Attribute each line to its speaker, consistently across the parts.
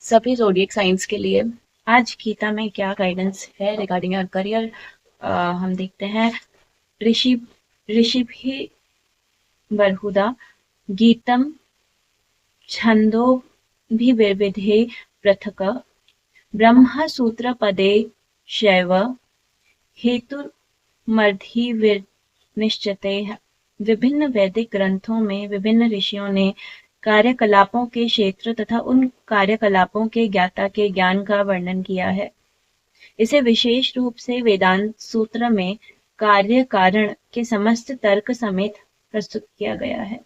Speaker 1: सभी zodiac science के लिए आज गीता में क्या गाइडेंस है रिगार्डिंग योर करियर, हम देखते हैं। ऋषि ऋषिभिः बहुधा गीतम छन्दोभिर्विविधैः पृथक् ब्रह्मसूत्रपदे शैव हेतुमद्भिर्निश्चिते। विभिन्न वैदिक ग्रंथों में विभिन्न ऋषियों ने कार्यकलापों के क्षेत्र तथा उन कार्यकलापों के ज्ञाता के ज्ञान का वर्णन किया है। इसे विशेष रूप से वेदांत सूत्र में कार्य कारण के समस्त तर्क समेत प्रस्तुत किया गया है।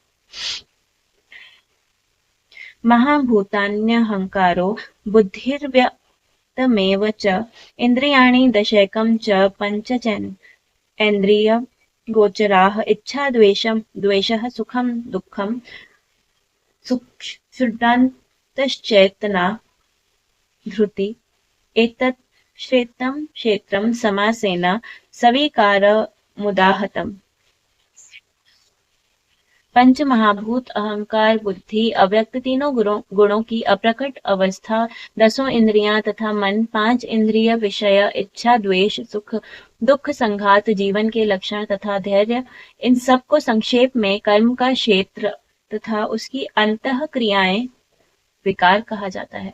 Speaker 1: महाभूतान्यहंकारो बुद्धिर्व्यक्तमेव च इन्द्रियाणि दशैकं च पञ्चचेन्द्रिय गोचराः इच्छा द्वेषः सुखं दुःखं क्षुद्रान्तश्चेतना धृति एतत् श्रेतं क्षेत्रं समासेन सविकारमुदाहतम्। पंच महाभूत अहंकार बुद्धि अव्यक्त तीनों गुणों की अप्रकट अवस्था, दसों इंद्रियां तथा मन, पांच इंद्रिय विषय, इच्छा द्वेष सुख दुख संघात, जीवन के लक्षण तथा धैर्य, इन सब को संक्षेप में कर्म का क्षेत्र तथा उसकी अंतः क्रियाएं विकार कहा जाता है।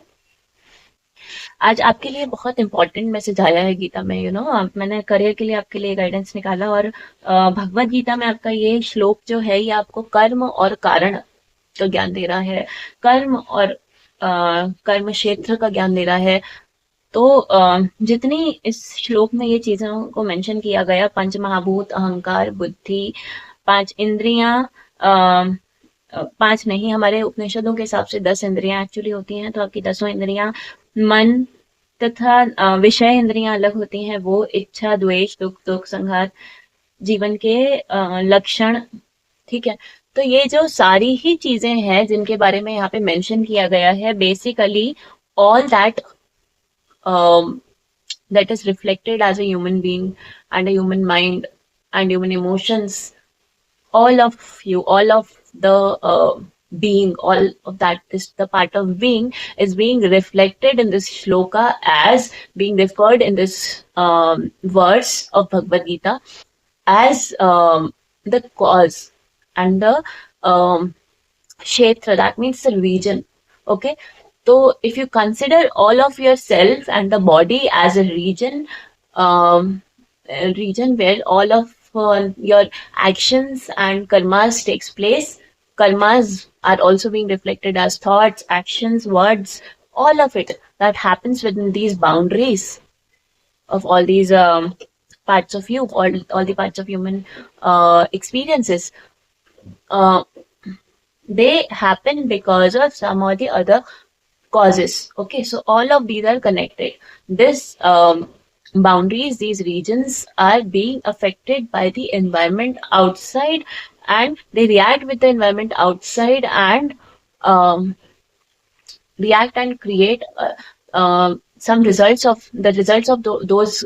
Speaker 1: आज आपके लिए बहुत इंपॉर्टेंट मैसेज आया है गीता में, मैंने करियर के लिए आपके लिए गाइडेंस निकाला और भगवत गीता में आपका ये श्लोक जो है ये आपको कर्म और कारण का ज्ञान दे रहा है, कर्म और कर्म क्षेत्र का ज्ञान दे रहा है। तो जितनी इस श्लोक में ये चीजों को मेंशन किया गया, पंच महाभूत अहंकार बुद्धि, पांच इंद्रियां, पांच नहीं, हमारे उपनिषदों के हिसाब से 10 इंद्रियां एक्चुअली होती हैं, तो आपकी 10 इंद्रियां, मन तथा विषय इंद्रियां अलग होती हैं, वो इच्छा द्वेष दुख संघात, जीवन के लक्षण, ठीक है। तो ये जो सारी ही चीजें हैं जिनके बारे में यहाँ पे मेंशन किया गया है, basically all that that is reflected as a human being and a human mind and human emotions, all of you, all of the being, all of that is the part of being is being reflected in this shloka as being referred in this verse of Bhagavad Gita as the cause and the kshetra, that means the region. Okay, so if you consider all of yourself and the body as a region, where all of your actions and karmas takes place, karmas are also being reflected as thoughts, actions, words, all of it that happens within these boundaries of all these parts of you, all the parts of human experiences, they happen because of some or the other causes. Okay, so all of these are connected. This boundaries, these regions are being affected by the environment outside, and they react with the environment outside and react and create some results of those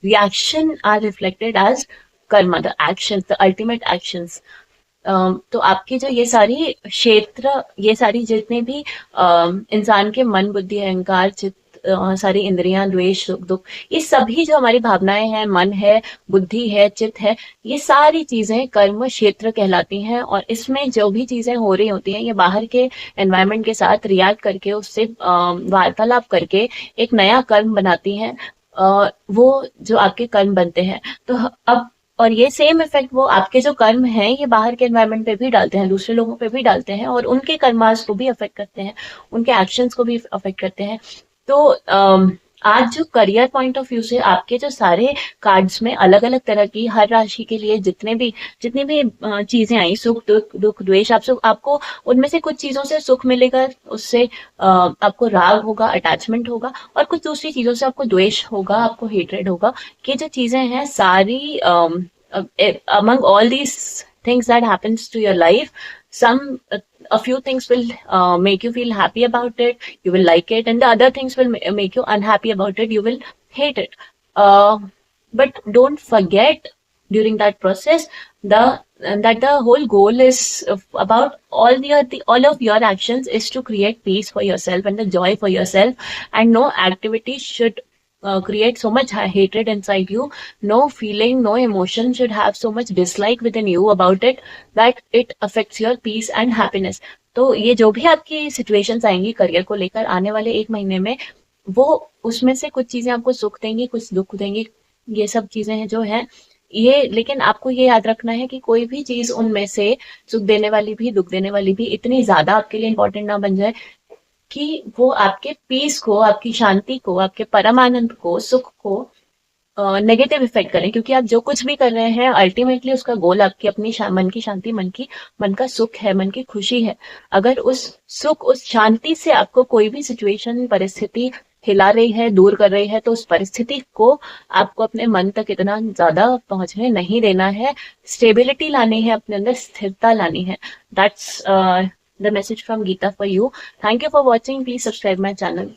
Speaker 1: reaction are reflected as karma, the actions, the ultimate actions. तो आपकी जो ये सारी क्षेत्र, ये सारी जितने भी इंसान के मन बुद्धि अहंकार चित्त, सारी इंद्रियां द्वेष सुख दुख, ये सभी जो हमारी भावनाएं हैं, मन है बुद्धि है चित्त है, ये सारी चीजें कर्म क्षेत्र कहलाती हैं। और इसमें जो भी चीजें हो रही होती हैं ये बाहर के एनवायरनमेंट के साथ रिएक्ट करके, उससे वार्तालाप करके एक नया कर्म बनाती हैं, वो जो आपके कर्म बनते हैं। तो अब और ये सेम इफेक्ट वो आपके जो कर्म हैं ये बाहर के एनवायरनमेंट पे भी डालते हैं, दूसरे लोगों पे भी डालते हैं, और उनके कर्मास को भी अफेक्ट करते हैं, उनके एक्शंस को भी अफेक्ट करते हैं। तो आज जो करियर पॉइंट ऑफ व्यू से आपके जो सारे कार्ड्स में अलग अलग तरह की हर राशि के लिए जितनी भी चीजें आई, सुख दुख द्वेष, आपको उनमें से कुछ चीजों से सुख मिलेगा, उससे आपको राग होगा, अटैचमेंट होगा, और कुछ दूसरी चीजों से आपको द्वेष होगा, आपको हेट्रेड होगा। कि जो चीजें हैं सारी among all these things that happens to your life, a few things will make you feel happy about it, you will like it, and the other things will make you unhappy about it, you will hate it. But don't forget during that process, that the whole goal is about all of your actions is to create peace for yourself and the joy for yourself, and no activity should create so much hatred inside you. No feeling, no emotion should have so much dislike within you about it that it affects your peace and happiness. तो ये जो भी आपकी situations आएंगी career को लेकर आने वाले 1 महीने में, वो उसमें से कुछ चीजें आपको सुख देंगी, कुछ दुख देंगी, ये सब चीजें हैं जो हैं ये। लेकिन आपको ये याद रखना है कि कोई भी चीज उनमें से सुख देने वाली भी दुख देने वाली भी इतनी ज्यादा आपके लिए इंपॉर्टेंट ना बन जाए कि वो आपके पीस को, आपकी शांति को, आपके परमानंद को, सुख को नेगेटिव इफेक्ट करें। क्योंकि आप जो कुछ भी कर रहे हैं अल्टीमेटली उसका गोल आपकी अपनी मन की शांति, मन का सुख है, मन की खुशी है। अगर उस सुख, उस शांति से आपको कोई भी सिचुएशन, परिस्थिति हिला रही है, दूर कर रही है, तो उस परिस्थिति को आपको अपने मन तक इतना ज्यादा पहुंचने नहीं देना है। स्टेबिलिटी लानी है अपने अंदर, स्थिरता लानी है। That's the message from Geeta for you. Thank you for watching. Please subscribe my channel.